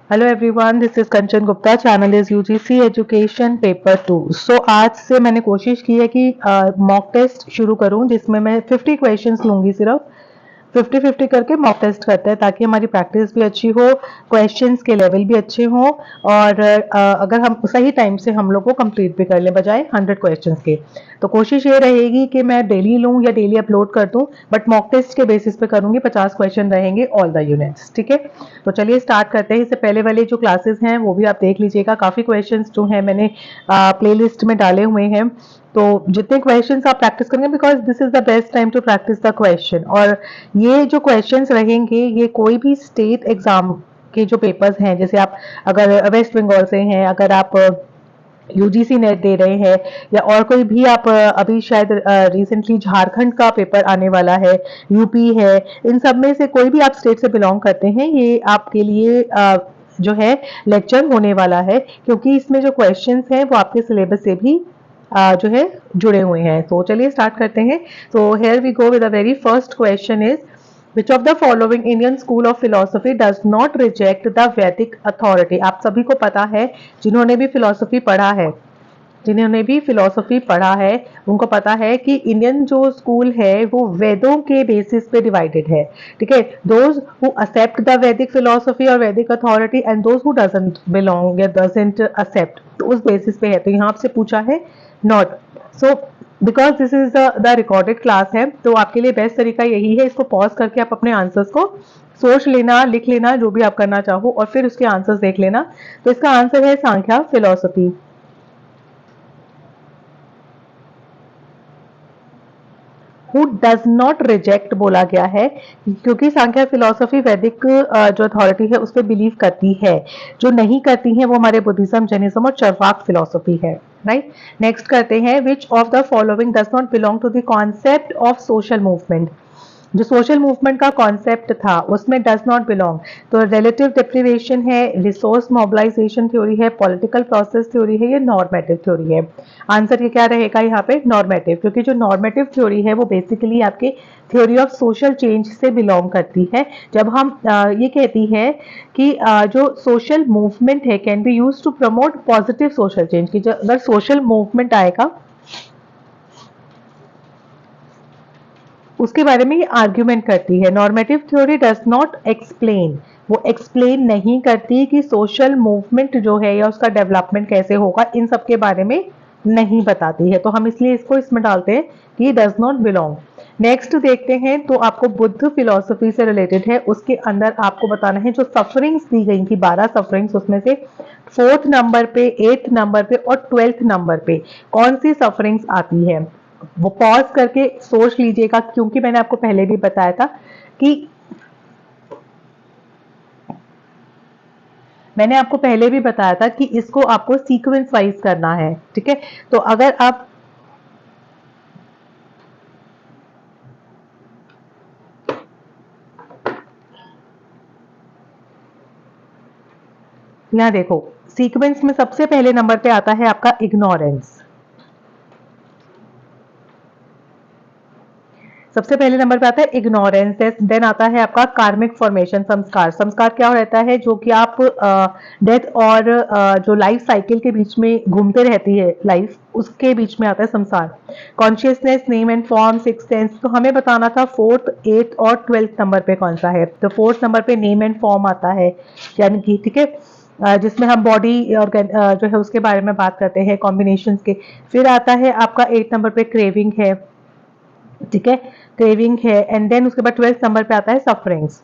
Hello everyone, this is Kanchan Gupta. Channel is UGC education paper 2। आज से मैंने कोशिश की है कि मॉक टेस्ट शुरू करूं जिसमें मैं 50 क्वेश्चंस लूंगी। सिर्फ 50-50 करके मॉक टेस्ट करते हैं ताकि हमारी प्रैक्टिस भी अच्छी हो, क्वेश्चंस के लेवल भी अच्छे हों और अगर हम सही टाइम से हम लोग को कंप्लीट भी कर लें बजाय 100 क्वेश्चंस के। तो कोशिश ये रहेगी कि मैं डेली लूं या डेली अपलोड कर दूं, बट मॉक टेस्ट के बेसिस पे करूंगी। 50 क्वेश्चन रहेंगे ऑल द यूनिट्स, ठीक है। तो चलिए स्टार्ट करते हैं। इससे पहले वाले जो क्लासेस हैं वो भी आप देख लीजिएगा। काफ़ी क्वेश्चंस जो हैं मैंने प्लेलिस्ट में डाले हुए हैं। तो जितने क्वेश्चंस आप प्रैक्टिस करेंगे, because this is the best time to practice the question. और ये जो क्वेश्चंस रहेंगे ये कोई भी स्टेट एग्जाम के जो पेपर्स हैं, जैसे आप अगर वेस्ट बंगाल से हैं, अगर आप यूजीसी नेट दे रहे हैं, या और कोई भी आप अभी शायद रिसेंटली झारखंड का पेपर आने वाला है, यूपी है, इन सब में से कोई भी आप स्टेट से बिलोंग करते हैं, ये आपके लिए जो है लेक्चर होने वाला है, क्योंकि इसमें जो क्वेश्चंस हैं वो आपके सिलेबस से भी जो है जुड़े हुए हैं। तो चलिए स्टार्ट करते हैं। तो here we go with the very first question is Which of the following Indian school of philosophy does not reject the Vedic authority? आप सभी को पता है, जिन्होंने भी फिलोसफी पढ़ा है, जिन्होंने भी फिलोसफी पढ़ा है उनको पता है कि इंडियन जो स्कूल है वो वेदों के बेसिस पे डिवाइडेड है, ठीक है। दोज हु एक्सेप्ट द वैदिक फिलोसफी और वैदिक authority and those who doesn't belong या डजंट एक्सेप्ट, तो उस बेसिस पे है। तो यहाँ आपसे पूछा है not. So because this is the recorded class है, तो आपके लिए बेस्ट तरीका यही है, इसको पॉज करके आप अपने आंसर्स को सोच लेना, लिख लेना, जो भी आप करना चाहो, और फिर उसके आंसर्स देख लेना। तो इसका आंसर है Sankhya philosophy. Who does not reject बोला गया है क्योंकि सांख्य फिलोसफी वैदिक जो अथॉरिटी है उस पर बिलीव करती है। जो नहीं करती है वो हमारे बुद्धिज्म, जैनिज्म और चरवाक फिलोसफी है, राइट। नेक्स्ट करते हैं, which of the following does not belong to the concept of social movement. जो सोशल मूवमेंट का कॉन्सेप्ट था उसमें डज नॉट बिलोंग। तो रिलेटिव डिप्रीवेशन है, रिसोर्स मोबिलाइजेशन थ्योरी है, पॉलिटिकल प्रोसेस थ्योरी है, या नॉर्मेटिव थ्योरी है। आंसर ये क्या रहेगा यहाँ पे? नॉर्मेटिव, क्योंकि जो नॉर्मेटिव थ्योरी है वो बेसिकली आपके थ्योरी ऑफ सोशल चेंज से बिलोंग करती है। जब हम ये कहती है कि जो सोशल मूवमेंट है can be use to promote positive social change, की अगर सोशल मूवमेंट आएगा उसके बारे में ये आर्ग्यूमेंट करती है। Normative theory does not explain, वो एक्सप्लेन नहीं करती कि सोशल मूवमेंट जो है या उसका डेवलपमेंट कैसे होगा, इन सब के बारे में नहीं बताती है। तो हम इसलिए इसको इसमें डालते हैं कि डज नॉट बिलोंग। नेक्स्ट देखते हैं, तो आपको बुद्ध फिलोसफी से रिलेटेड है, उसके अंदर आपको बताना है जो सफरिंग्स दी गई थी, 12 सफरिंग्स, उसमें से 4th नंबर पे, 8th नंबर पे और 12th नंबर पे कौन सी सफरिंग्स आती है। वो पॉज करके सोच लीजिएगा, क्योंकि मैंने आपको पहले भी बताया था कि इसको आपको सीक्वेंस वाइज करना है, ठीक है। तो अगर आप यहाँ देखो, सीक्वेंस में सबसे पहले नंबर पे आता है आपका इग्नोरेंस। सबसे पहले नंबर पे आता है इग्नोरेंस। देन आता है आपका कार्मिक फॉर्मेशन, संस्कार। संस्कार क्या रहता है? जो कि आप डेथ और जो लाइफ साइकिल के बीच में घूमते रहती है लाइफ, उसके बीच में आता है संसार। Consciousness, name and form, six sense. तो हमें बताना था 4th, 8th और 12th नंबर पे कौन सा है। तो 4th नंबर पे नेम एंड फॉर्म आता है, यानी कि ठीक है, जिसमें हम बॉडी और जो है उसके बारे में बात करते हैं, कॉम्बिनेशंस के। फिर आता है आपका 8th नंबर पे क्रेविंग है, ठीक है, क्रेविंग है। एंड देन उसके बाद 12th नंबर पे आता है सफरिंग्स,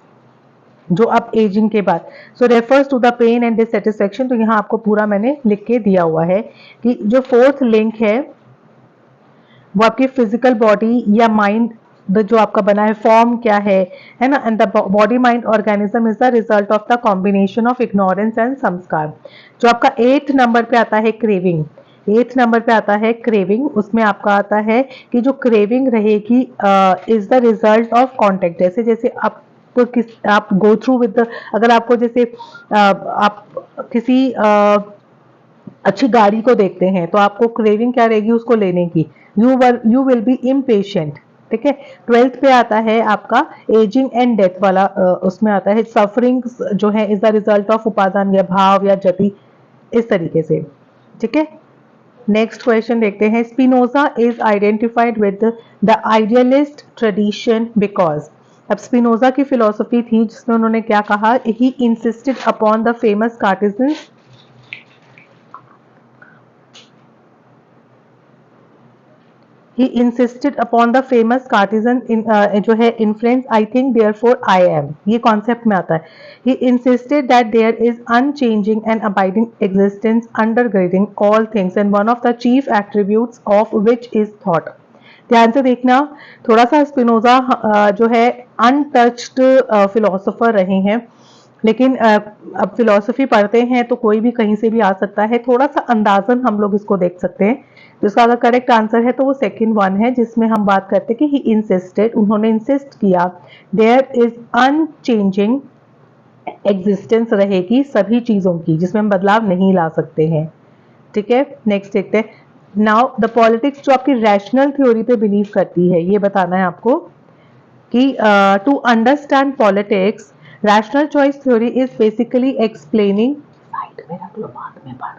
जो अब एजिंग के बाद। So refers to the pain and dissatisfaction. तो यहाँ आपको पूरा मैंने लिख के दिया हुआ है कि जो 4th लिंक है वो आपकी फिजिकल बॉडी या माइंड, जो आपका बना है फॉर्म क्या है ना। And the body mind organism is the result of the combination of ignorance and संस्कार। जो आपका 8th नंबर पे आता है क्रेविंग, 8th नंबर पे आता है क्रेविंग, उसमें आपका आता है कि जो क्रेविंग रहेगी is the result of contact. जैसे जैसे आप गो थ्रू विद, अगर आपको जैसे आप किसी अच्छी गाड़ी को देखते हैं तो आपको क्रेविंग क्या रहेगी उसको लेने की, यू विल बी इम्पेशेंट, ठीक है। 12th पे आता है आपका एजिंग एंड डेथ वाला, उसमें आता है सफरिंग जो है इज द रिजल्ट ऑफ उपादान या भाव या जति, इस तरीके से, ठीक है। नेक्स्ट क्वेश्चन देखते हैं। Spinoza is identified with the idealist tradition because, अब स्पिनोजा की फिलोसफी थी जिसमें उन्होंने क्या कहा, he insisted upon the famous Cartesian, he insisted upon the famous partisan in जो है influence, I think therefore I am, ये concept में आता है। he insisted that there is unchanging and abiding existence undergirding all things and one of the chief attributes of which is thought। ध्यान से देखना, थोड़ा सा स्पिनोजा जो है अनटच्ड फिलोसोफर रहे हैं, लेकिन अब फिलोसफी पढ़ते हैं तो कोई भी कहीं से भी आ सकता है, थोड़ा सा अंदाजन हम लोग इसको देख सकते हैं। तो इसका अगर करेक्ट आंसर है तो वो सेकंड वन है, जिसमें हम बात करते हैं कि ही इंसिस्टेड, उन्होंने इंसिस्ट किया, देयर इज अनचेंजिंग एग्जिस्टेंस रहेगी सभी चीजों की जिसमें हम बदलाव नहीं ला सकते हैं, ठीक है। नेक्स्ट देखते हैं। नाउ द पॉलिटिक्स जो आपकी रैशनल थ्योरी पे बिलीव करती है, ये बताना है आपको कि to understand politics rational choice theory is basically explaining, side में रख लो, बाद में पढ़,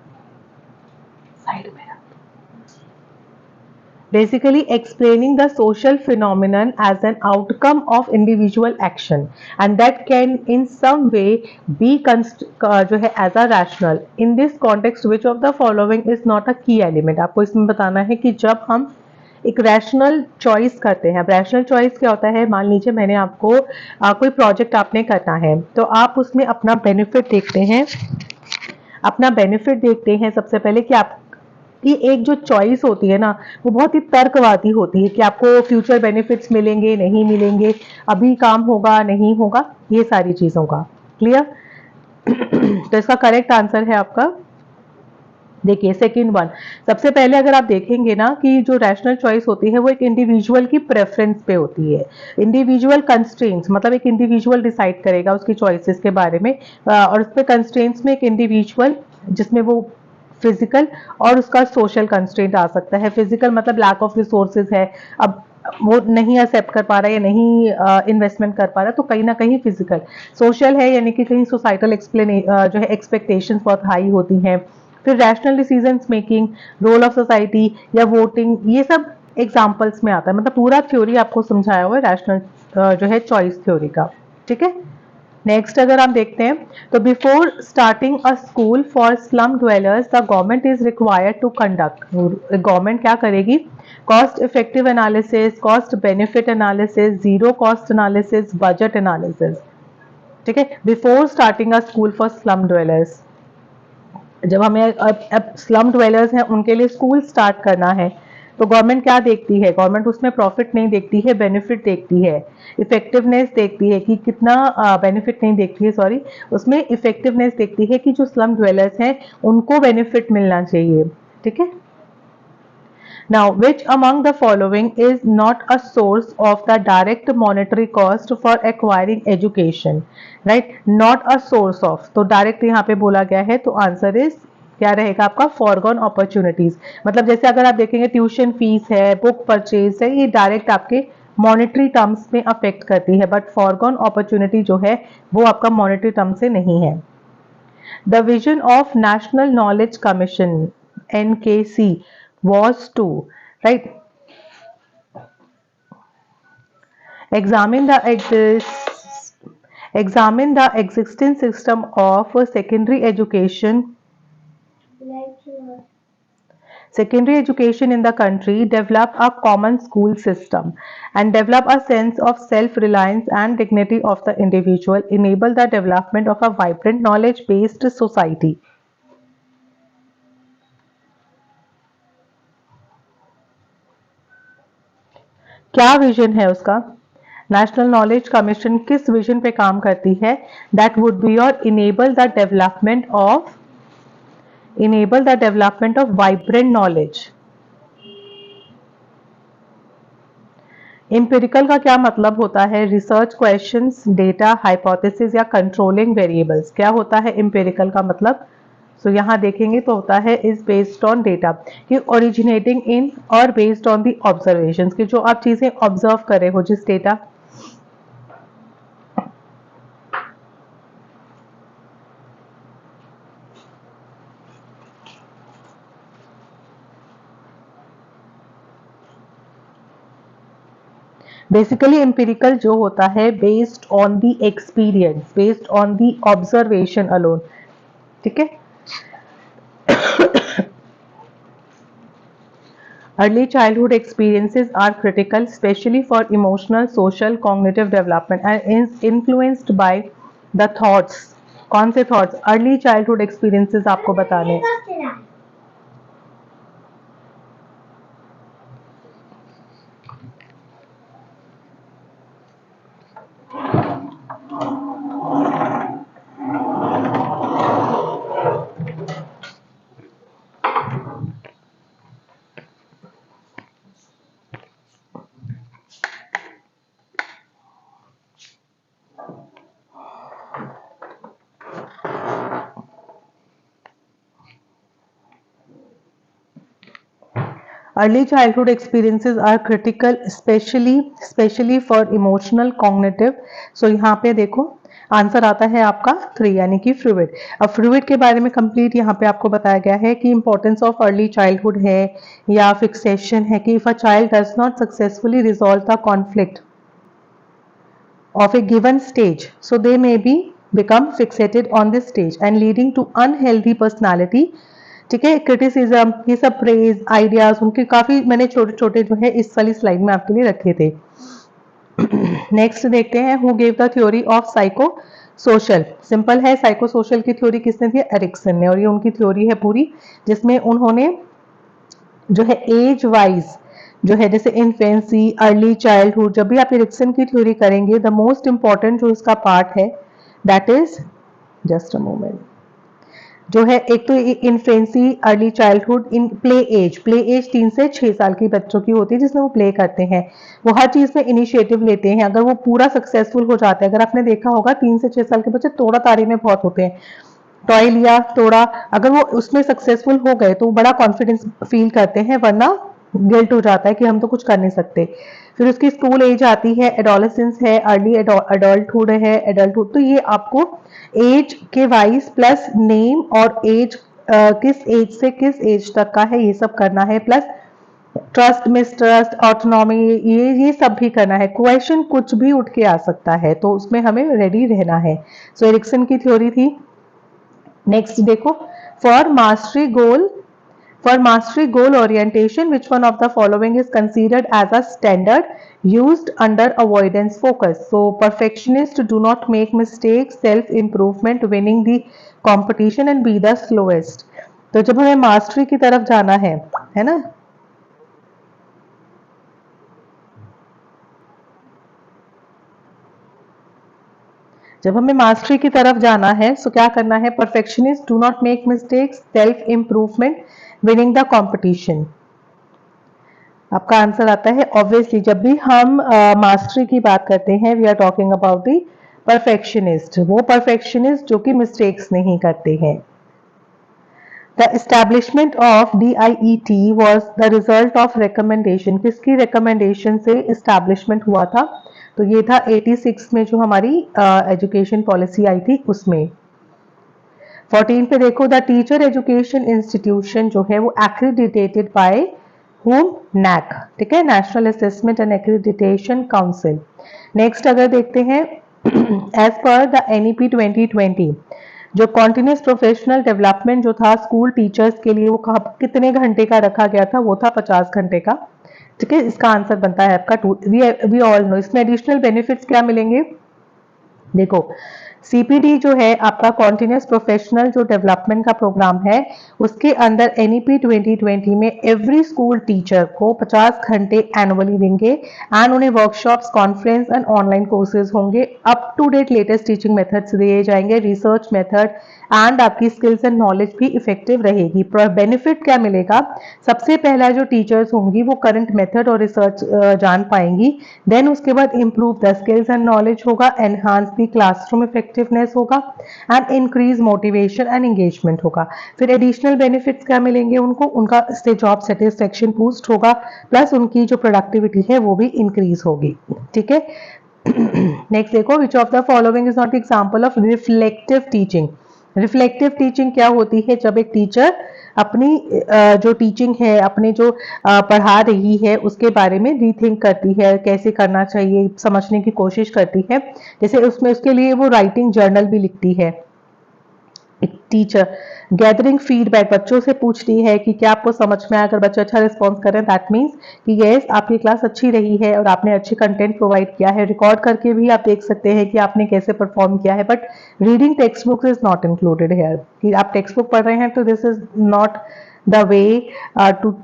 साइड में रख, basically explaining the social phenomenon as an outcome of individual action and that can in some way be जो है as a rational in this context which of the following is not a key element। आपको इसमें बताना है कि जब हम एक रैशनल चॉइस करते हैं, रैशनल चॉइस क्या होता है, मान लीजिए मैंने आपको कोई प्रोजेक्ट आपने करना है तो आप उसमें अपना बेनिफिट देखते हैं, अपना बेनिफिट देखते हैं सबसे पहले कि आप कि एक जो चॉइस होती है ना वो बहुत ही तर्कवादी होती है कि आपको फ्यूचर बेनिफिट्स मिलेंगे नहीं मिलेंगे, अभी काम होगा नहीं होगा, ये सारी चीजों का क्लियर। तो इसका करेक्ट आंसर है आपका, देखिए सेकंड वन। सबसे पहले अगर आप देखेंगे ना कि जो रैशनल चॉइस होती है वो एक इंडिविजुअल की प्रेफरेंस पे होती है, इंडिविजुअल कंस्ट्रेंट्स, मतलब एक इंडिविजुअल डिसाइड करेगा उसकी चॉइसेस के बारे में, और उस पे कंस्ट्रेंट्स में एक इंडिविजुअल जिसमें वो फिजिकल और उसका सोशल कंस्ट्रेंट आ सकता है। फिजिकल मतलब लैक ऑफ रिसोर्सेज है, अब वो नहीं एक्सेप्ट कर पा रहा है या नहीं इन्वेस्टमेंट कर पा रहा है तो कहीं ना कहीं फिजिकल। सोशल है यानी कि कहीं सोसाइटल जो है एक्सपेक्टेशंस बहुत हाई होती हैं। फिर rational decision making, role of society या वोटिंग, ये सब एग्जाम्पल्स में आता है। मतलब पूरा थ्योरी आपको समझाया हुआ है रैशनल जो है चॉइस थ्योरी का, ठीक है। नेक्स्ट अगर आप देखते हैं तो before starting a school for slum dwellers the government is required to conduct, government क्या करेगी, cost effective analysis, cost benefit analysis, zero cost analysis, budget analysis, ठीक है, before starting a school for slum dwellers. जब हमें अब slum dwellers हैं उनके लिए स्कूल स्टार्ट करना है तो गवर्नमेंट क्या देखती है, गवर्नमेंट उसमें प्रॉफिट नहीं देखती है, बेनिफिट देखती है, इफेक्टिवनेस देखती है कि कितना, बेनिफिट नहीं देखती है सॉरी, उसमें इफेक्टिवनेस देखती है कि जो स्लम ड्वेलर्स हैं उनको बेनिफिट मिलना चाहिए, ठीक है। Now, which among the following is not a source of the direct monetary cost for acquiring education? Right? Not a source of, तो डायरेक्ट यहाँ पे बोला गया है तो आंसर इज क्या रहेगा आपका, फॉरगॉन अपॉर्चुनिटीज। मतलब जैसे अगर आप देखेंगे ट्यूशन फीस है, बुक परचेज है, ये डायरेक्ट आपके मॉनेटरी टर्म्स में अफेक्ट करती है, बट फॉरगॉन अपॉर्चुनिटी जो है वो आपका मॉनेटरी टर्म से नहीं है। The vision of National Knowledge Commission (NKC) was to, right, examine the existing system of secondary education in the country, develop a common school system and develop a sense of self-reliance and dignity of the individual, enable the development of a vibrant knowledge based society। क्या vision है उसका, national knowledge commission किस vision पे काम करती है, that would B और enable the development of vibrant knowledge. Empirical का क्या मतलब होता है, रिसर्च क्वेश्चंस, डेटा, हाइपोथेसिस या कंट्रोलिंग वेरिएबल्स। क्या होता है इंपेरिकल का मतलब, सो यहाँ देखेंगे तो होता है इज बेस्ड ऑन डेटा, कि ओरिजिनेटिंग इन और बेस्ड ऑन दी ऑब्जर्वेशन, कि जो आप चीजें ऑब्जर्व कर रहे हो जिस डेटा। बेसिकली एम्पिरिकल जो होता है based on the experience, based on the observation alone, ठीक है। Early childhood experiences are critical specially for emotional, social, cognitive development and influenced by the thoughts. कौन से थॉट्स? अर्ली चाइल्डहुड एक्सपीरियंसेस आपको बताने। Early childhood experiences are critical especially for emotional cognitive। so यहाँ पे देखो answer आता है आपका 3 यानी कि फ्लूइड। अब फ्लूइड के बारे में कंप्लीट यहाँ पे आपको बताया गया है कि इंपॉर्टेंस ऑफ अर्ली चाइल्डहुड है या फिक्सेशन है कि if a child does not successfully resolve the conflict of a given stage, so they may be become fixated on this stage and leading to unhealthy personality। ठीक है, criticism, ये सब praise ideas उनके काफी मैंने छोटे छोटे जो है इस वाली स्लाइड में आपके लिए रखे थे। नेक्स्ट देखते हैं, who gave the theory of psycho social. Simple है, साइको सोशल की थ्योरी किसने दी? एरिक्सन ने, और ये उनकी थ्योरी है पूरी, जिसमें उन्होंने जो है एज वाइज जो है जैसे इन्फेंसी, अर्ली चाइल्डहुड, जब भी आप एरिक्सन की थ्योरी करेंगे द मोस्ट इंपॉर्टेंट जो इसका पार्ट है that is, just a moment, जो है एक तो infancy, early childhood, in play age. Play age 3 से 6 साल की बच्चों की होती है जिसमें वो प्ले करते हैं, वो हर चीज में इनिशिएटिव लेते हैं। अगर वो पूरा सक्सेसफुल हो जाते हैं, अगर आपने देखा होगा 3 से 6 साल के बच्चे तोड़ा तारी में बहुत होते हैं, टॉय लिया तोड़ा, अगर वो उसमें सक्सेसफुल हो गए तो बड़ा कॉन्फिडेंस फील करते हैं, वरना गिल्ट हो जाता है कि हम तो कुछ कर नहीं सकते। फिर उसकी स्कूल एज आती है, एडोलेसेंस है, अर्ली एडल्टहुड है, एडल्टहुड। तो ये आपको एज के वाइज प्लस नेम और एज, किस एज से किस एज तक का है ये सब करना है, प्लस ट्रस्ट, मिसट्रस्ट, ऑटोनॉमी, ये सब भी करना है। क्वेश्चन कुछ भी उठ के आ सकता है तो उसमें हमें रेडी रहना है। सो एरिक्सन की थ्योरी थी। नेक्स्ट देखो, for mastery goal orientation which one of the following is considered as a standard used under avoidance focus? So perfectionists do not make mistakes, self improvement, winning the competition and be the slowest। तो जब हमें mastery की तरफ जाना है ना, जब हमें मास्टरी की तरफ जाना है सो क्या करना है? Perfectionist do not make mistakes, self improvement, winning the competition. आपका आंसर आता है ऑब्वियसली जब भी हम मास्टरी की बात करते हैं we are talking about the perfectionist, वो परफेक्शनिस्ट जो कि मिस्टेक्स नहीं करते हैं। The establishment of DIET was the result of recommendation. किसकी रिकमेंडेशन से एस्टैब्लिशमेंट हुआ था? तो ये था 86 में जो हमारी एजुकेशन पॉलिसी आई थी उसमें। 14 पे देखो, द टीचर एजुकेशन इंस्टीट्यूशन जो है वो एक्रीडिटेटेड बाय whom? NAC, ठीक है, national assessment and accreditation council. Next अगर देखते हैं, एज पर द NEP 2020 जो कॉन्टिन्यूस प्रोफेशनल डेवलपमेंट जो था स्कूल टीचर्स के लिए वो कितने घंटे का रखा गया था? वो था 50 घंटे का। ठीक है, इसका आंसर बनता है आपका 2। वी ऑल नो इसमें एडिशनल बेनिफिट्स क्या मिलेंगे? देखो, CPD जो है आपका कॉन्टिन्यूस प्रोफेशनल जो डेवलपमेंट का प्रोग्राम है उसके अंदर NEP 2020 में एवरी स्कूल टीचर को 50 घंटे एनुअली देंगे एंड उन्हें workshops, conference and online courses होंगे। Up to date latest teaching methods दिए जाएंगे, रिसर्च मेथड एंड आपकी स्किल्स एंड नॉलेज भी इफेक्टिव रहेगी। बेनिफिट क्या मिलेगा? सबसे पहला जो टीचर्स होंगी वो करंट मेथड और रिसर्च जान पाएंगी, देन उसके बाद improve the skills and knowledge होगा, enhance the classroom effective effectiveness होगा and increase motivation and engagement होगा। फिर एडिशनल बेनिफिट्स क्या मिलेंगे उनको, उनका से जॉब सेटिस्फेक्शन बूस्ट होगा, प्लस उनकी जो प्रोडक्टिविटी है वो भी इंक्रीज होगी। ठीक है, नेक्स्ट देखो, विच of the following is not example of reflective teaching. Reflective teaching क्या होती है, जब एक टीचर अपनी जो टीचिंग है, अपने जो पढ़ा रही है उसके बारे में रीथिंक करती है, कैसे करना चाहिए समझने की कोशिश करती है। जैसे उसमें उसके लिए वो राइटिंग जर्नल भी लिखती है। एक टीचर गैदरिंग फीडबैक, बच्चों से पूछती है कि क्या आपको समझ में आया, अगर बच्चे अच्छा रिस्पॉन्स करें दैट मीन्स कि यस आपकी क्लास अच्छी रही है और आपने अच्छी कंटेंट प्रोवाइड किया है। रिकॉर्ड करके भी आप देख सकते हैं कि आपने कैसे परफॉर्म किया है, but reading text book is not included here, कि आप टेक्स्ट बुक पढ़ रहे हैं तो this is not the way to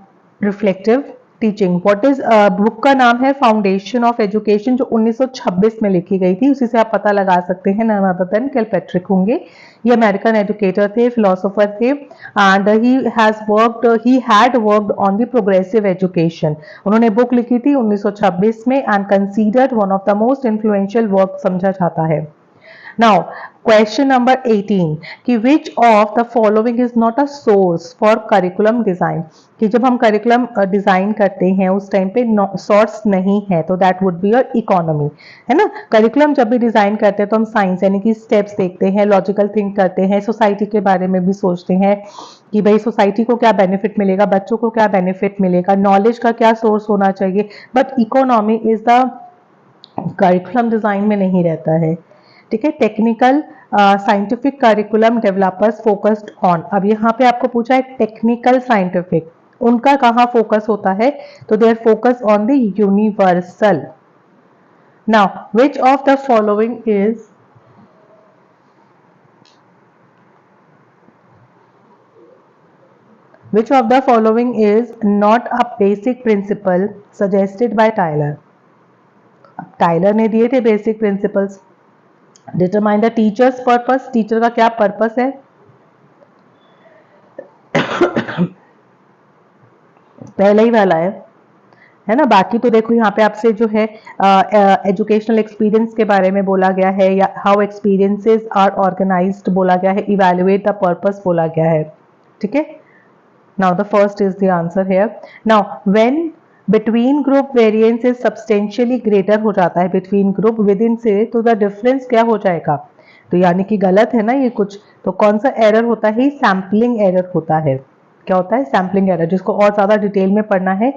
reflective teaching. What is book का नाम है फाउंडेशन ऑफ एजुकेशन, जो 1926 में लिखी गई थी, उसी से आप पता लगा सकते हैं नन अदर देन किलपैट्रिक होंगे। ये अमेरिकन एजुकेटर थे, फिलोसोफर थे, and he had worked on the progressive education. उन्होंने बुक लिखी थी 1926 में and considered one of the most influential work समझा जाता है। Now, question number 18 कि which of the following is not a source for curriculum design, कि जब हम करिकुलम डिजाइन करते हैं उस टाइम पे सोर्स नहीं है तो that would be your economy, है ना। करिकुलम जब भी डिजाइन करते हैं तो हम साइंस यानी कि स्टेप्स देखते हैं, लॉजिकल थिंक करते हैं, सोसाइटी के बारे में भी सोचते हैं कि भाई सोसाइटी को क्या बेनिफिट मिलेगा, बच्चों को क्या बेनिफिट मिलेगा, नॉलेज का क्या सोर्स होना चाहिए, but economy is the curriculum design में नहीं रहता है। ठीक है, technical scientific curriculum developers focused on, अब यहाँ पे आपको पूछा है टेक्निकल साइंटिफिक, उनका कहाँ फोकस होता है, तो they are focus on the universal. Now which of the following is which of the following is not a basic principle suggested by Tyler. Tyler ने दिए थे basic principles. Determine the teacher's purpose, teacher का क्या purpose है पहले ही वाला है ना। बाकी तो देखो यहाँ पे आपसे जो है एजुकेशनल एक्सपीरियंस के बारे में बोला गया है, या हाउ एक्सपीरियंसेस आर ऑर्गेनाइज्ड बोला गया है, इवैल्यूएट द पर्पस बोला गया है। ठीक है, now the first is the answer here. Now when between group variance is substantially greater हो जाता है बिटवीन ग्रुप, विद इन से तो द डिफरेंस क्या हो जाएगा, तो यानी कि गलत है ना ये कुछ, तो कौन सा एरर होता है, सैम्पलिंग एरर होता है। क्या होता है, सैम्पलिंग एरर। जिसको और ज्यादा डिटेल में पढ़ना है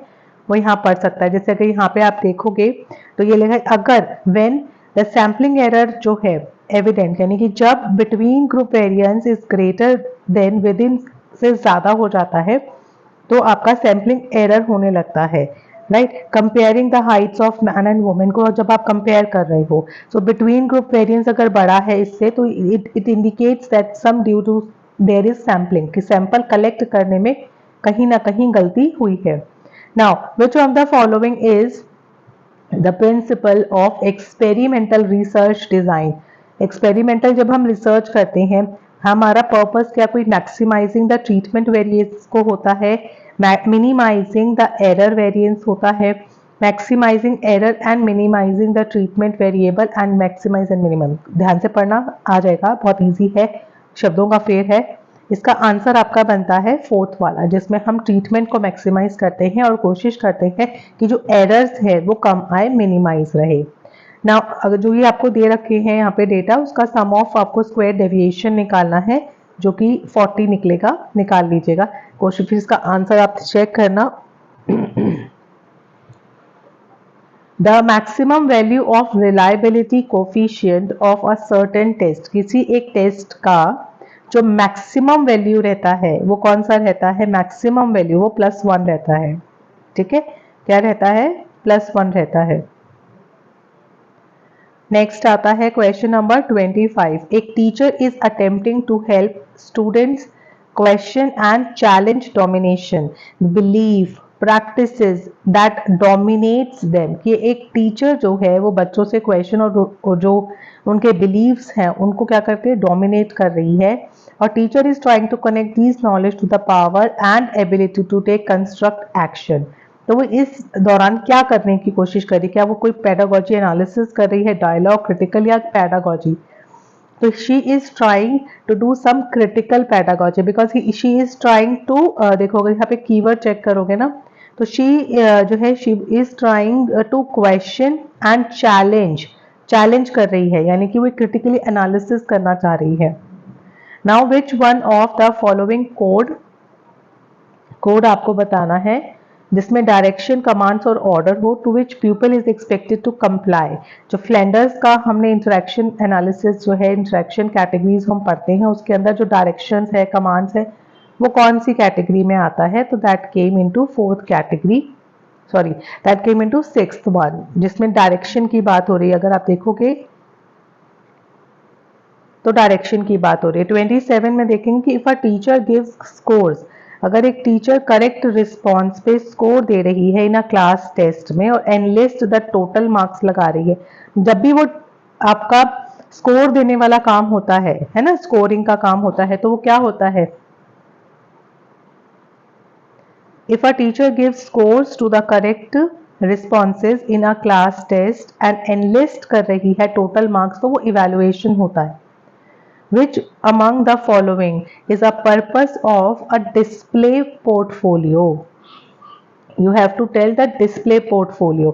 वो यहाँ पढ़ सकता है। जैसे अगर यहाँ पे आप देखोगे तो ये लिखा है अगर व्हेन द सैम्पलिंग एरर जो है एविडेंट, यानी कि जब between group variance is greater than with in से ज्यादा हो जाता है तो आपका सैम्पलिंग एरर होने लगता है। Right, comparing the Heights of man and women को जब आप कंपेयर कर रहे हो, सो बिटवीन ग्रुप वेरिएंस अगर बड़ा है इससे तो it indicates that some due to there is sampling, कि सैंपल कलेक्ट करने में कहीं ना कहीं गलती हुई है। Now which of the following is the principle of experimental research design. Experimental जब हम रिसर्च करते हैं हमारा पर्पस क्या, कोई मैक्सिमाइजिंग द ट्रीटमेंट वेरिएंस को होता है, मिनिमाइजिंग द एरर वेरिएंस होता है, maximising error and minimising the treatment variable and maximise and minimum. ध्यान से पढ़ना आ जाएगा, बहुत इजी है, शब्दों का फेर है। इसका आंसर आपका बनता है फोर्थ वाला, जिसमें हम ट्रीटमेंट को मैक्सिमाइज करते हैं और कोशिश करते हैं कि जो एरर्स है वो कम आए, मिनिमाइज रहे। ना अगर जो ये आपको दे रखे हैं यहाँ पे डेटा, उसका सम ऑफ आपको स्क्वायर डेविएशन निकालना है जो कि 40 निकलेगा, निकाल लीजिएगा। क्वेश्चन फिर इसका आंसर आप चेक करना। The maximum value of reliability coefficient of a certain test, किसी एक टेस्ट का जो मैक्सिमम वैल्यू रहता है वो कौन सा रहता है, मैक्सिमम वैल्यू वो +1 रहता है। ठीक है, क्या रहता है, +1 रहता है। नेक्स्ट आता है क्वेश्चन नंबर 25। एक teacher is attempting to help students question and challenge domination believe practices that dominates them, कि एक टीचर जो है वो बच्चों से क्वेश्चन और जो उनके बिलीव्स हैं उनको क्या करते हैं, डोमिनेट कर रही है। और teacher is trying to connect this knowledge to the power and ability to take construct action. तो वो इस दौरान क्या करने की कोशिश कर रही है, क्या वो कोई पेडागोजी एनालिसिस कर रही है, डायलॉग, क्रिटिकल या पेडागोजी। तो she is trying to do some critical pedagogy because she is trying to, देखोगे यहाँ पे कीवर्ड चेक करोगे ना, तो शी जो है she is trying to question and challenge कर रही है, यानी कि वो क्रिटिकली एनालिसिस करना चाह रही है। Now which one of the following code आपको बताना है जिसमें डायरेक्शन, कमांड्स और ऑर्डर हो, to which people is expected to comply. जो फ्लैंडर्स का हमने इंटरेक्शन एनालिसिस जो है, इंटरेक्शन कैटेगरीज हम पढ़ते हैं, उसके अंदर जो डायरेक्शंस है, कमांड्स है, वो कौन सी कैटेगरी में आता है, तो that came into fourth category, sorry that came into sixth one, जिसमें डायरेक्शन की बात हो रही है। अगर आप देखोगे तो डायरेक्शन की बात हो रही है। 27 में देखेंगे कि if a teacher gives scores, अगर एक टीचर करेक्ट रिस्पॉन्स पे स्कोर दे रही है इन अ क्लास टेस्ट में और एनलिस्ट द टोटल मार्क्स लगा रही है, जब भी वो आपका स्कोर देने वाला काम होता है ना, स्कोरिंग का काम होता है, तो वो क्या होता है, if a teacher gives scores to the correct responses in a class test and enlist कर रही है टोटल मार्क्स, तो वो इवेल्युएशन होता है। Which among the following is a purpose of a display portfolio? You have to tell the display portfolio.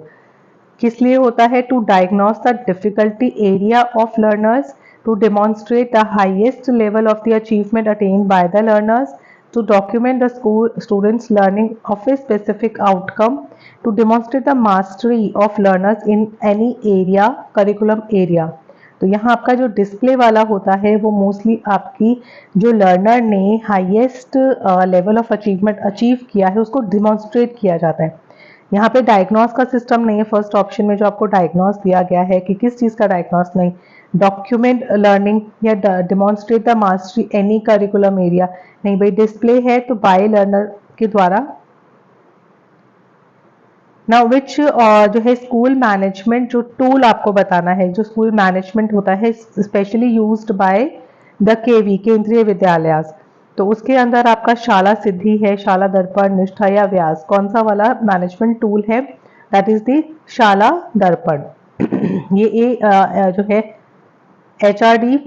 किस लिए होता है? To diagnose the difficulty area of learners, to demonstrate the highest level of the achievement attained by the learners, to document the students learning of a specific outcome, to demonstrate the mastery of learners in any area, curriculum area. तो यहाँ आपका जो display वाला होता है वो mostly आपकी जो लर्नर ने highest level of achievement achieve किया है उसको डिमॉन्स्ट्रेट किया जाता है। यहाँ पे डायग्नोस का सिस्टम नहीं है फर्स्ट ऑप्शन में, जो आपको डायग्नोस दिया गया है कि किस चीज़ का डायग्नोस नहीं, डॉक्यूमेंट लर्निंग या demonstrate the mastery any curriculum area नहीं भाई, डिस्प्ले है तो बाय लर्नर के द्वारा। नाउ विच जो है स्कूल मैनेजमेंट जो टूल आपको बताना है, जो स्कूल मैनेजमेंट होता है स्पेशली यूज्ड बाय द केवी केंद्रीय विद्यालय, तो उसके अंदर आपका शाला सिद्धि है, शाला दर्पण, निष्ठा या व्यास, कौन सा वाला मैनेजमेंट टूल है, दैट इज द शाला दर्पण। ये जो है एचआरडी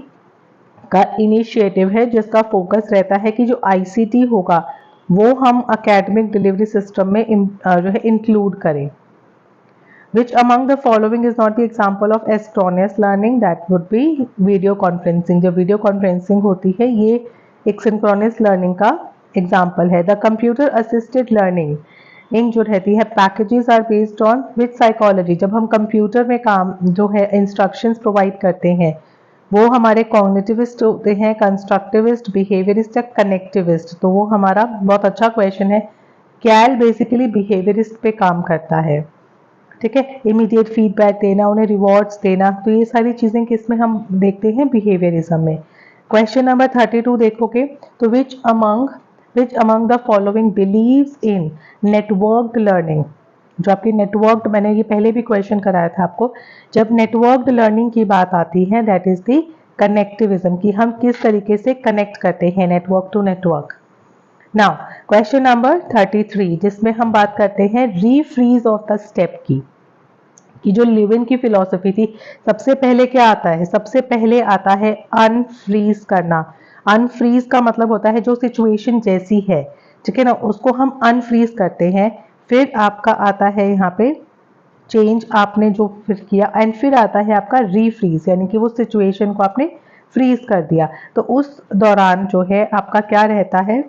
का इनिशिएटिव है जिसका फोकस रहता है कि जो आईसीटी होगा वो हम एकेडमिक डिलीवरी सिस्टम में जो है इंक्लूड करें। Which among the following is not the example of asynchronous learning? That would be video conferencing. जो वीडियो कॉन्फ्रेंसिंग होती है ये एक सिंक्रोनस लर्निंग का एग्जाम्पल है। The computer assisted learning in जो रहती है packages are based on which psychology, जब हम कंप्यूटर में काम जो है इंस्ट्रक्शंस प्रोवाइड करते हैं वो हमारे कॉग्निटिविस्ट होते हैं, कंस्ट्रक्टिविस्ट, बिहेवियरिस्ट या कनेक्टिविस्ट। तो वो हमारा बहुत अच्छा क्वेश्चन है। कैल बेसिकली बिहेवियरिस्ट पे काम करता है, ठीक है, इमीडिएट फीडबैक देना, उन्हें रिवॉर्ड्स देना, तो ये सारी चीजें किसमें हम देखते हैं, बिहेवियरिज्म में। क्वेश्चन नंबर 32 देखोगे तो which among the following believes in networked learning. जो आपकी नेटवर्क्ड, मैंने ये पहले भी क्वेश्चन कराया था आपको, जब नेटवर्क्ड लर्निंग की बात आती है दैट इज द कनेक्टिविज्म, कि हम किस तरीके से कनेक्ट करते हैं network to network. Now question number 33 जिसमें हम बात करते हैं रीफ्रीज ऑफ द स्टेप की, कि जो लिविन की फिलॉसफी थी, सबसे पहले क्या आता है, सबसे पहले आता है अनफ्रीज करना। अनफ्रीज का मतलब होता है जो सिचुएशन जैसी है, ठीक है ना, उसको हम अनफ्रीज करते हैं। फिर आपका आता है यहाँ पे चेंज आपने जो फिर किया, एंड फिर आता है आपका रीफ्रीज, यानी कि वो सिचुएशन को आपने फ्रीज कर दिया। तो उस दौरान जो है आपका क्या रहता है,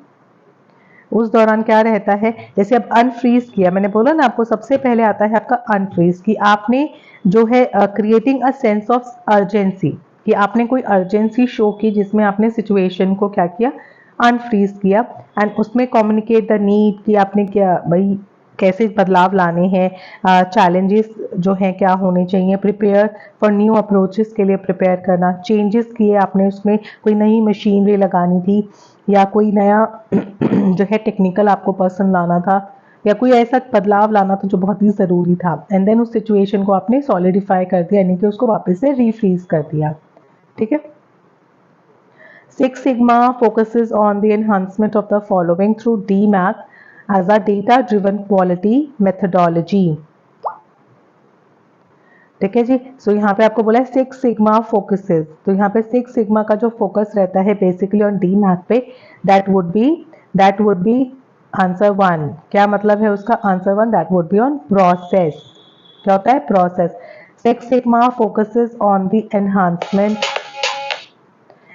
उस दौरान क्या रहता है, जैसे अब अनफ्रीज किया, मैंने बोला ना आपको सबसे पहले आता है आपका अनफ्रीज, कि आपने जो है creating a sense of urgency, कि आपने कोई अर्जेंसी शो की जिसमें आपने सिचुएशन को क्या किया, अनफ्रीज किया, एंड उसमें कम्युनिकेट द नीड, कि आपने क्या भाई कैसे बदलाव लाने हैं, चैलेंजेस जो हैं क्या होने चाहिए, प्रिपेयर फॉर न्यू अप्रोचेस के लिए प्रिपेयर करना, चेंजेस किए आपने, उसमें कोई नई मशीनरी लगानी थी या कोई नया जो है टेक्निकल आपको पर्सन लाना था या कोई ऐसा बदलाव लाना था जो बहुत ही ज़रूरी था, एंड देन उस सिचुएशन को आपने सॉलिडिफाई कर दिया, यानी कि उसको वापस से रीफ्रीज कर दिया, ठीक है। Six Sigma focuses on the enhancement of the following through DMAC as a data-driven quality methodology. ठीक है जी। सो यहाँ पे आपको बोला है 6 सिग्मा फोकसेस, तो यहाँ पे 6 सिग्मा का जो फोकस रहता है बेसिकली ऑन डी मैथ पे, दैट वुड बी आंसर 1। क्या मतलब है उसका answer 1? That would be on process. क्या होता है? Process. 6 sigma focuses on the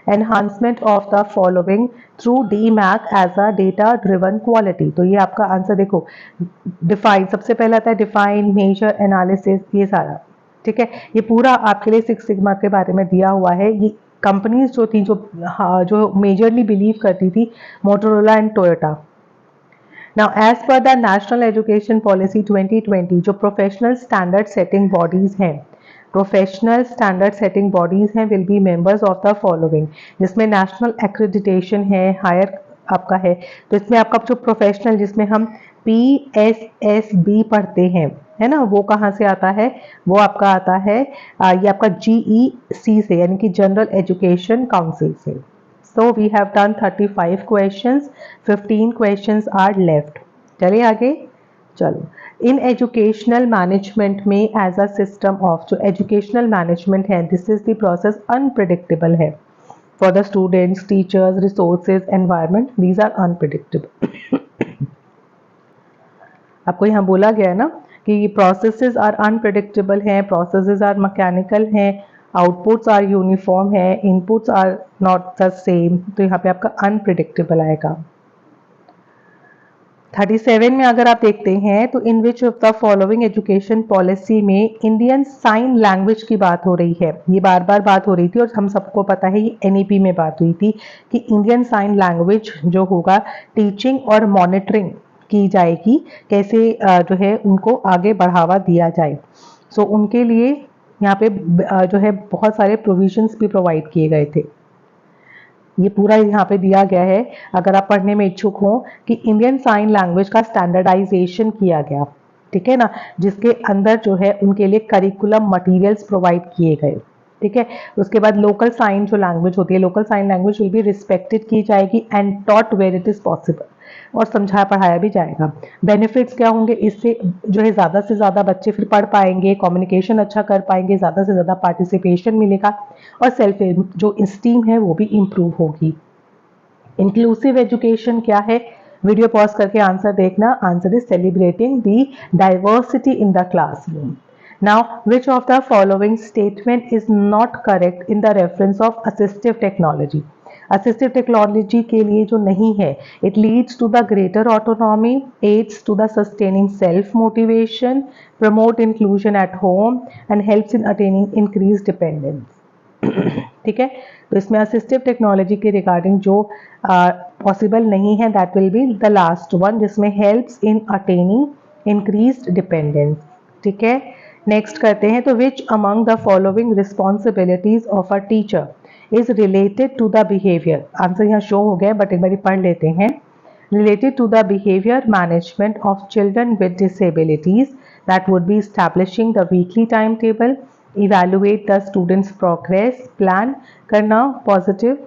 enhancement of the following through DMAC as a data driven quality। तो ये आपका आंसर देखो, डिफाइन सबसे पहला आता है, डिफाइन, मेजर, एनालिसिस, ये सारा। ठीक है, ये पूरा आपके लिए 6 सिग्मा के बारे में दिया हुआ है। ये कंपनीज जो थी, जो मेजरली बिलीव करती थी, Motorola and Toyota. Now as per the national education policy 2020, जो प्रोफेशनल स्टैंडर्ड सेटिंग बॉडीज हैं, प्रोफेशनल स्टैंडर्ड सेटिंग बॉडीज हैं, will be members of the following, जिसमें नेशनल एक्रेडिटेशन है, हायर आपका है। तो इसमें आपका जो प्रोफेशनल, जिसमें हम PSSB पढ़ते हैं, है ना, वो कहाँ से आता है? वो आपका आता है ये आपका GEC से, यानी कि जनरल एजुकेशन काउंसिल से। So we have done 35 questions, 15 questions are left. चलिए आगे। चलो, इन एजुकेशनल मैनेजमेंट में एज अ सिस्टम ऑफ, जो एजुकेशनल मैनेजमेंट है, this is the process unpredictable है for the students, teachers, resources, environment, these are unpredictable. आपको यहाँ बोला गया है ना कि प्रोसेसेस आर अनप्रिडिक्टेबल हैं, प्रोसेसेस आर मैकेनिकल हैं, आउटपुट्स आर यूनिफॉर्म है, inputs are not the same. तो यहाँ पे आपका अनप्रिडिक्टेबल आएगा। 37 में अगर आप देखते हैं तो in which of the following education policy में इंडियन साइन लैंग्वेज की बात हो रही है। ये बार बार बात हो रही थी और हम सबको पता है ये NEP में बात हुई थी कि इंडियन साइन लैंग्वेज जो होगा, टीचिंग और मॉनिटरिंग की जाएगी, कैसे जो है उनको आगे बढ़ावा दिया जाए। सो उनके लिए यहाँ पे जो है बहुत सारे प्रोविजंस भी प्रोवाइड किए गए थे। ये पूरा यहाँ पे दिया गया है, अगर आप पढ़ने में इच्छुक हो, कि इंडियन साइन लैंग्वेज का स्टैंडर्डाइजेशन किया गया, ठीक है ना, जिसके अंदर जो है उनके लिए करिकुलम मटेरियल्स प्रोवाइड किए गए। ठीक है, उसके बाद लोकल साइन जो लैंग्वेज होती है, local sign language will be respected की जाएगी and taught where it is possible, और समझाया पढ़ाया भी जाएगा। बेनिफिट्स क्या होंगे? इससे जो है ज़्यादा से ज़्यादा बच्चे फिर पढ़ पाएंगे, कम्युनिकेशन अच्छा कर पाएंगे, ज़्यादा से ज़्यादा पार्टिसिपेशन मिलेगा, और सेल्फ जो स्टीम है वो भी इम्प्रूव होगी। इंक्लूसिव एजुकेशन क्या है? वीडियो पॉज करके आंसर देखना। Answer is celebrating the diversity in the classroom. Now which of the following statement is not correct in the reference of assistive technology? Assistive technology के लिए जो नहीं है, it leads to the greater autonomy, aids to the sustaining self motivation, promote inclusion at home and helps in attaining increase dependence. ठीक है, तो इसमें assistive technology के रिगार्डिंग जो पॉसिबल नहीं है, that will be the last one, जिसमें helps in attaining increased dependence. ठीक है, नेक्स्ट करते हैं। तो which among the following responsibilities of a teacher is related to the behaviour? Answer यहाँ शो हो गया, बट एक बार पढ़ लेते हैं। Related to the behaviour management of children with disabilities, that would be establishing the weekly time table, evaluate the students progress, plan करना positive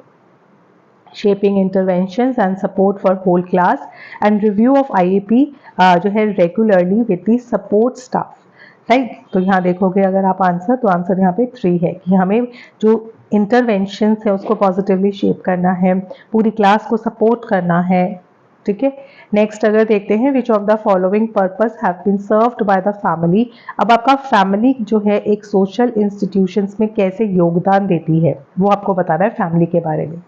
shaping interventions and support for whole class, and review of IEP जो है regularly with the support staff, right. तो यहाँ देखोगे अगर आप answer, तो answer यहाँ पे 3 है कि हमें जो इंटरवेंशंस है उसको पॉजिटिवली शेप करना है, पूरी क्लास को सपोर्ट करना है। ठीक है, नेक्स्ट अगर देखते हैं, which of the following purpose have been served by the family? अब आपका फैमिली जो है एक सोशल इंस्टीट्यूशंस में कैसे योगदान देती है, वो आपको बताना है फैमिली के बारे में।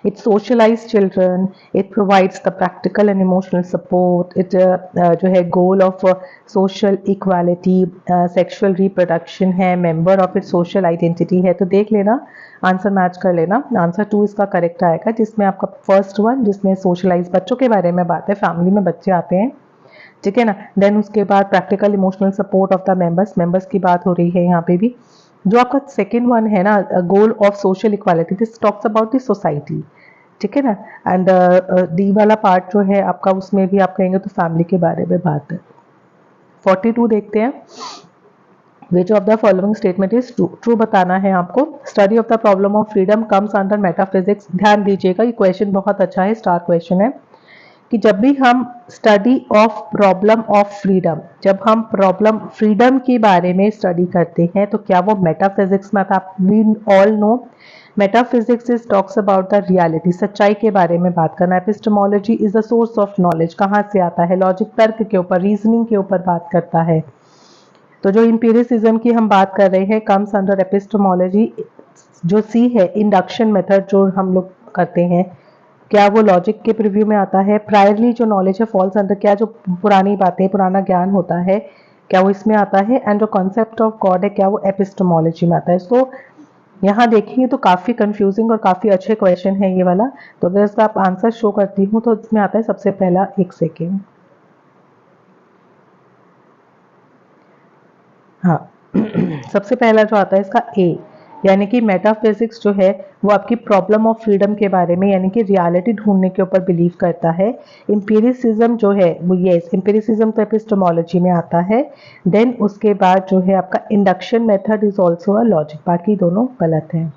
It socializes children, it provides the practical and emotional support, it जो है goal of social equality, sexual reproduction है, member of its social identity है। तो देख लेना, आंसर मैच कर लेना। आंसर 2 इसका करेक्ट आएगा, जिसमें आपका फर्स्ट वन, जिसमें सोशलाइज बच्चों के बारे में बात है, फैमिली में बच्चे आते हैं, ठीक है ना। देन उसके बाद practical emotional support of the members की बात हो रही है यहाँ पे भी। जो आपका सेकेंड वन है ना, goal of social equality, this talks about the society, ठीक है ना। एंड डी वाला पार्ट जो है आपका, उसमें भी आप कहेंगे तो फैमिली के बारे में बात है। 42 देखते हैं। Which of the following statement is true, true बताना है आपको। Study of the problem of freedom comes under metaphysics. ध्यान दीजिएगा, ये क्वेश्चन बहुत अच्छा है, स्टार क्वेश्चन है कि जब भी हम study of problem of freedom, जब हम प्रॉब्लम फ्रीडम के बारे में स्टडी करते हैं तो क्या वो मेटाफिजिक्स में आता है। We all know metaphysics is talks about the reality, सच्चाई के बारे में बात करना। Epistemology is the source of knowledge, कहाँ से आता है, लॉजिक तर्क के ऊपर, रीजनिंग के ऊपर बात करता है। तो जो इंपीरियलिज्म की हम बात कर रहे हैं कम्स अंडर एपिस्टेमोलॉजी। जो सी है इंडक्शन मेथड जो हम लोग करते हैं, क्या वो लॉजिक के प्रिव्यू में आता है। प्रायरली जो नॉलेज है फॉल्स अंडर, क्या जो पुरानी बातें पुराना ज्ञान होता है क्या वो इसमें आता है। एंड जो कॉन्सेप्ट ऑफ गॉड है क्या वो एपिस्टेमोलॉजी में आता है। सो यहाँ देखेंगे तो काफी कंफ्यूजिंग और काफी अच्छे क्वेश्चन है ये वाला। तो अगर इसका आप आंसर शो करती हूँ तो इसमें आता है सबसे पहला, एक सेकेंड, हाँ सबसे पहला जो आता है इसका ए, यानी कि मेटाफिजिक्स जो है वो आपकी प्रॉब्लम ऑफ फ्रीडम के बारे में यानी कि रियलिटी ढूंढने के ऊपर बिलीव करता है। इंपीरियलिज्म जो है वो, ये इंपीरियलिज्म तो एपिस्टेमोलॉजी में आता है। देन उसके बाद जो है आपका induction method is also a logic, बाकी दोनों गलत हैं।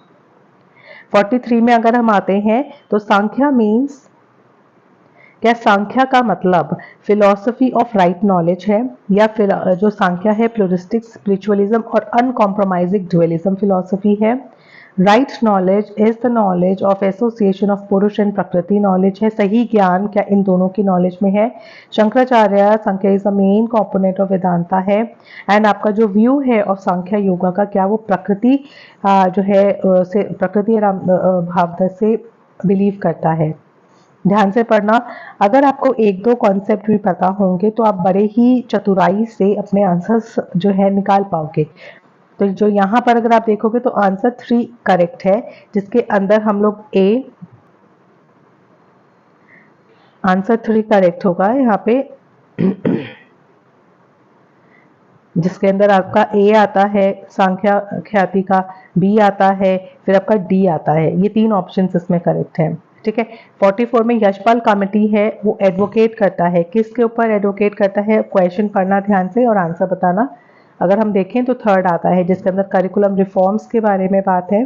43 में अगर हम आते हैं तो सांख्या मीन्स, क्या सांख्या का मतलब फिलॉसफी ऑफ राइट नॉलेज है, या फिर जो सांख्या है प्लूरिस्टिक स्पिरिचुअलिज्म और अनकॉम्प्रोमाइजिंग ड्युअलिज्म फिलॉसफी है। Right knowledge is the knowledge of association of पुरुष एंड प्रकृति नॉलेज है। सही ज्ञान क्या इन दोनों की नॉलेज में है। Shankaracharya Sankhya is the main component of Vedanta है। एंड आपका जो व्यू है ऑफ सांख्या योगा का, क्या वो प्रकृति जो है से प्रकृति भाव से बिलीव करता है। ध्यान से पढ़ना। अगर आपको एक दो कॉन्सेप्ट भी पता होंगे तो आप बड़े ही चतुराई से अपने आंसर्स जो है निकाल पाओगे। तो जो यहाँ पर अगर आप देखोगे तो आंसर 3 करेक्ट है, जिसके अंदर हम लोग आंसर 3 करेक्ट होगा यहाँ पे जिसके अंदर आपका ए आता है सांख्या ख्याति का, बी आता है, फिर आपका डी आता है। ये 3 ऑप्शन इसमें करेक्ट है। ठीक है। 44 में यशपाल कमेटी है वो एडवोकेट करता है, किसके ऊपर एडवोकेट करता है। क्वेश्चन पढ़ना ध्यान से और आंसर बताना। अगर हम देखें तो थर्ड आता है जिसके अंदर करिकुलम रिफॉर्म्स के बारे में बात है।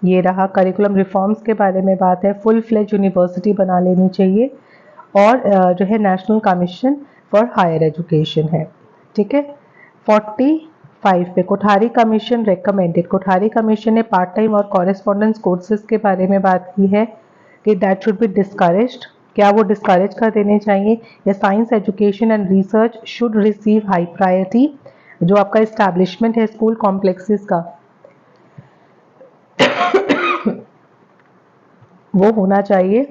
ये रहा, करिकुलम रिफॉर्म्स के बारे में बात है। फुल फ्लेज यूनिवर्सिटी बना लेनी चाहिए और जो है national commission for higher education है। ठीक है। 45 पे Kothari commission recommended, Kothari commission ने पार्ट टाइम और कॉरेस्पॉन्डेंस कोर्सेज के बारे में बात की है कि दैट शुड बी डिस्करेज्ड, क्या वो डिस्करेज कर देने चाहिए। या science education and research should receive high priority, जो आपका इस्टेब्लिशमेंट है स्कूल कॉम्प्लेक्सेस का वो होना चाहिए।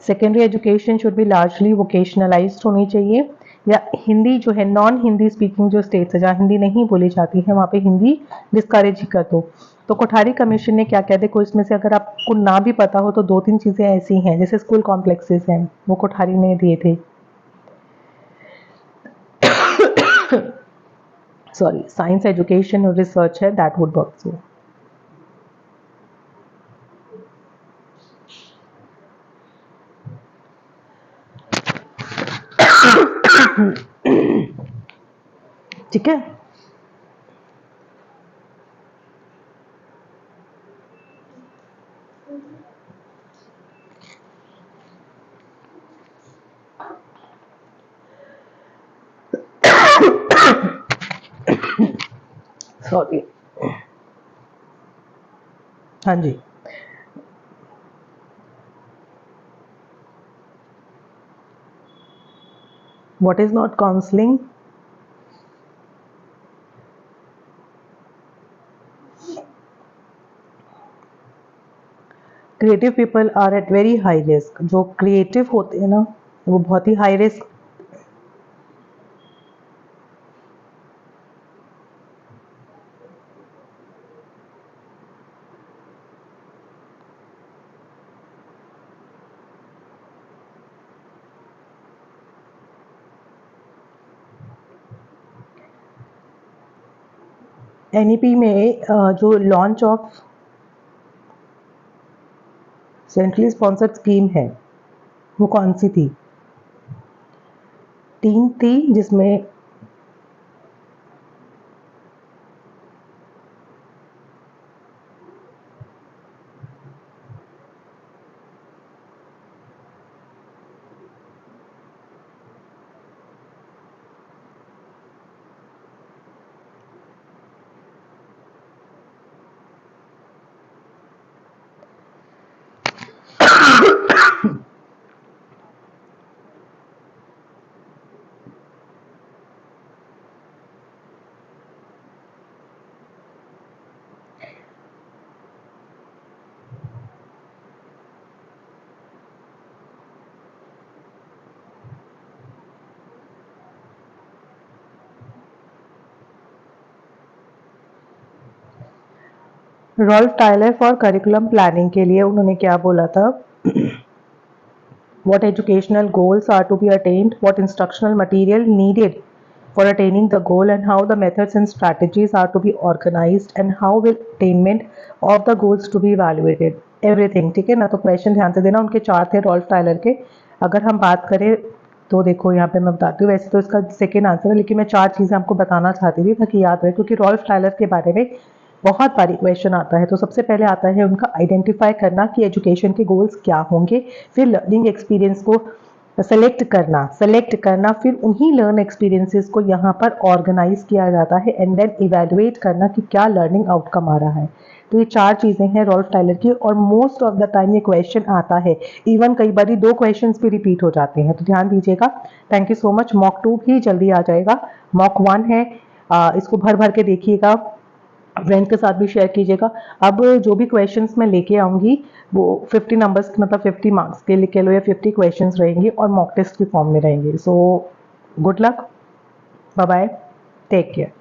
Secondary education should be largely vocationalised होनी चाहिए। या हिंदी जो है नॉन हिंदी स्पीकिंग जो स्टेट्स है जहाँ हिंदी नहीं बोली जाती है वहाँ पे हिंदी डिस्करेज ही कर दो। तो कोठारी कमीशन ने क्या क्या, देखो इसमें से अगर आपको ना भी पता हो तो 2-3 चीजें ऐसी हैं जैसे स्कूल कॉम्प्लेक्सेस हैं वो कोठारी ने दिए थे। सॉरी, साइंस एजुकेशन और रिसर्च है दैट वुड वर्क सो। ठीक है। सॉरी, हाँ जी। What is not counselling? Creative people are at very high risk, जो क्रिएटिव होते हैं ना वो बहुत ही हाई रिस्क। एनईपी में जो launch of centrally sponsored scheme है वो कौन सी थी? 3 थी जिसमें Ralph Tyler for curriculum planning के लिए उन्होंने क्या बोला था? What educational goals are to be attained, what instructional material needed for attaining the goal, and how the methods and strategies are to be organized, and how will attainment of the goals to be evaluated. Everything, ठीक है ना? तो question ध्यान से देना, उनके 4 थे Rolf Tyler के। अगर हम बात करें तो देखो यहाँ पे मैं बताती हूँ, वैसे तो इसका सेकेंड आंसर है, लेकिन मैं 4 चीज़ें आपको बताना चाहती थी ताकि याद रहे, क्योंकि रॉल्फ टायलर के बारे में बहुत बारी क्वेश्चन आता है। तो सबसे पहले आता है उनका आइडेंटिफाई करना कि एजुकेशन के गोल्स क्या होंगे, फिर लर्निंग एक्सपीरियंस को सेलेक्ट करना, फिर उन्हीं लर्न एक्सपीरियंसेस को यहाँ पर ऑर्गेनाइज किया जाता है, एंड देन इवेलुएट करना कि क्या लर्निंग आउटकम आ रहा है। तो ये 4 चीज़ें हैं रॉल्फ टायलर की, और मोस्ट ऑफ द टाइम ये क्वेश्चन आता है। इवन कई बार 2 क्वेश्चन भी रिपीट हो जाते हैं, तो ध्यान दीजिएगा। Thank you so much. Mock 2 भी जल्दी आ जाएगा। मॉक 1 है, इसको भर भर के देखिएगा, फ्रेंड्स के साथ भी शेयर कीजिएगा। अब जो भी क्वेश्चंस मैं लेके आऊँगी वो 50 नंबर्स, मतलब 50 मार्क्स के लिख लो, या 50 क्वेश्चंस रहेंगे और मॉक टेस्ट की फॉर्म में रहेंगे। So good luck, bye bye, take care.